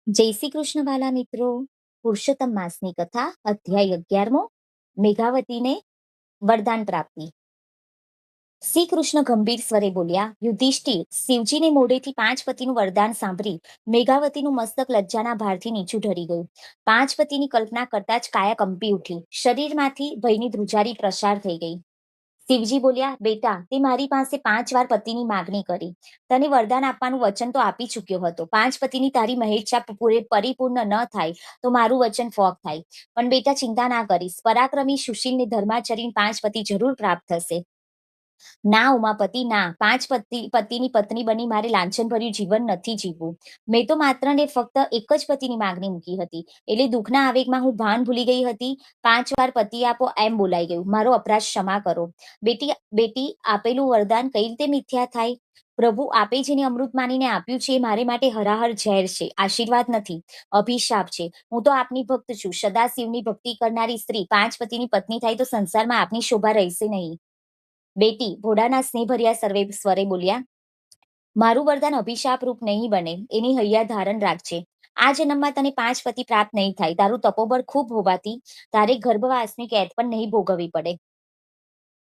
જય શ્રી કૃષ્ણ વાલા મિત્રો. પુરુષોત્તમ માસની કથા, અધ્યાય 11મો. મેઘાવતીને વરદાન પ્રાપ્તિ. શ્રી કૃષ્ણ ગંભીર સ્વરે બોલ્યા, યુધિષ્ઠિર, શિવજીને મોઢેથી 5 પતિનું વરદાન સાંભળી મેઘાવતીનું મસ્તક લજ્જાના ભારથી નીચું ઢળી ગયું. 5 પતિની કલ્પના કરતા જ કાયા કંપી ઉઠી. શરીરમાંથી ભયની ધ્રુજારી પ્રસાર થઈ ગઈ. શિવજી બોલ્યા, બેટા, તે મારી પાસે 5 વાર પતિની માગણી કરી. તને વરદાન આપવાનું વચન તો આપી ચૂક્યો હતો. 5 પતિની તારી મહેચ્છા પરિપૂર્ણ ન થાય તો મારું વચન ફોક થાય. પણ બેટા, ચિંતા ના કરીશ. પરાક્રમી સુશીલને ધર્માચરીને 5 પતિ જરૂર પ્રાપ્ત થશે. ના ઉમાપતિ, ના. 5 પતિની પત્ની બની મારે લાંછનભર્યું જીવન નથી જીવવું. મેં તો માત્ર ને ફક્ત એક જ પતિની માગણી મૂકી હતી. એટલે દુઃખના આવેગમાં હું ભાન ભૂલી ગઈ હતી. 5 વાર પતિ આપો એમ બોલાઈ ગયું. મારો અપરાધ ક્ષમા કરો. બેટી, આપેલું વરદાન કઈ રીતે મિથ્યા થાય? પ્રભુ, આપે જેને અમૃત માનીને આપ્યું છે એ મારે માટે હરાહર ઝેર છે. આશીર્વાદ નથી, અભિશાપ છે. હું તો આપની ભક્ત છું. સદા શિવની ભક્તિ કરનારી સ્ત્રી 5 પતિની પત્ની થાય તો સંસારમાં આપની શોભા રહેશે નહીં. બેટી, ભોળાના સ્નેહભર્યા સર્વે સ્વરે બોલ્યા, મારું વરદાન અભિશાપ રૂપ નહીં બને એની હૈયા ધારણ રાખજે. આ જન્મમાં તને 5 પતિ પ્રાપ્ત નહીં થાય. તારું તપોબળ ખૂબ હોવાથી તારે ગર્ભવાસની કેદ પણ નહીં ભોગવવી પડે.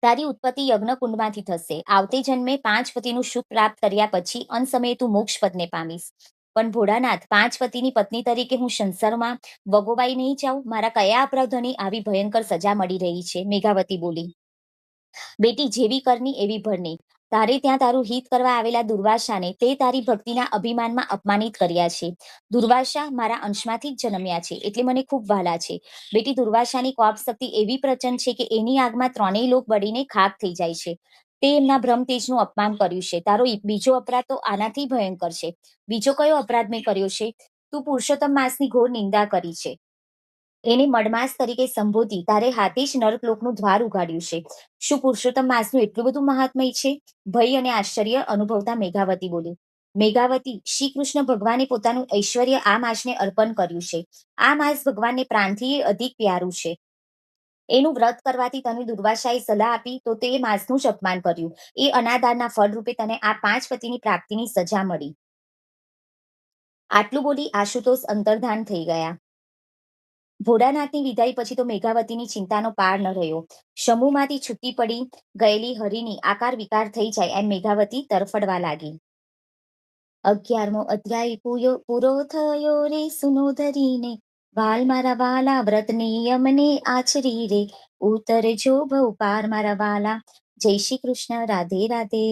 તારી ઉત્પત્તિ યજ્ઞકુંડમાંથી થશે. આવતે જન્મે 5 પતિનું સુખ પ્રાપ્ત કર્યા પછી અંત સમયે તું મોક્ષ પદને પામીશ. પણ ભોળાનાથ, 5 પતિની પત્ની તરીકે હું સંસારમાં વગોવાઈ નહીં જાઉં? મારા કયા અપરાધોની આવી ભયંકર સજા મળી રહી છે? મેઘાવતી બોલી. બેટી, જેવી કરની એવી ભરની. તારે ત્યાં તારું હિત કરવા આવેલા દુર્વાસાને તે તારી ભક્તિના અભિમાનમાં અપમાનિત કર્યા છે. દુર્વાસા મારા અંશમાંથી જ જન્મ્યા છે, એટલે મને ખૂબ વહાલા છે. બેટી, દુર્વાસાની કોપ શક્તિ એવી પ્રચંડ છે કે એની આગમાં 3 લોક બળીને ખાક થઈ જાય છે. તે એમના બ્રહ્મતેજનું અપમાન કર્યું છે. તારો બીજો અપરાધ તો આનાથી ભયંકર છે. બીજો કયો અપરાધ મેં કર્યો છે? તું પુરુષોત્તમ માસની ઘોર નિંદા કરી છે. એને મડમાસ તરીકે સંબોધી તારે હાથે જ નર્કલોકનું દ્વાર ઉગાડ્યું છે. શું પુરુષોત્તમ માસનું એટલું બધું મહાત્મય છે? ભય અને આશ્ચર્ય અનુભવતા મેઘાવતી બોલી. મેઘાવતી, શ્રી કૃષ્ણ ભગવાને પોતાનું ઐશ્વર્ય આ માસને અર્પણ કર્યું છે. આ માસ ભગવાનને પ્રાણથી અધિક પ્યારું છે. એનું વ્રત કરવાથી તને દુર્વાસાએ સલાહ આપી તો તે માસનું જ અપમાન કર્યું. એ અનાદારના ફળ રૂપે તને આ 5 પતિની પ્રાપ્તિની સજા મળી. આટલું બોલી આશુતોષ અંતર્ધાન થઈ ગયા. ભોળાનાથની વિદાય પછી તો મેઘાવતીની ચિંતાનો પાર ન રહ્યો. સમૂહમાંથી છૂટી પડી ગયેલી હરિની આકાર વિકાર થઈ જાય એમ મેઘાવતી તરફડવા લાગી. 11મો અધ્યાય પૂરો થયો રે સુનોધરીને. વાલ મારા વાલા, વ્રત નિયમને આચરી રે. ઉતરજો ભવ પાર મારા વાલા. જય શ્રી કૃષ્ણ. રાધે રાધે.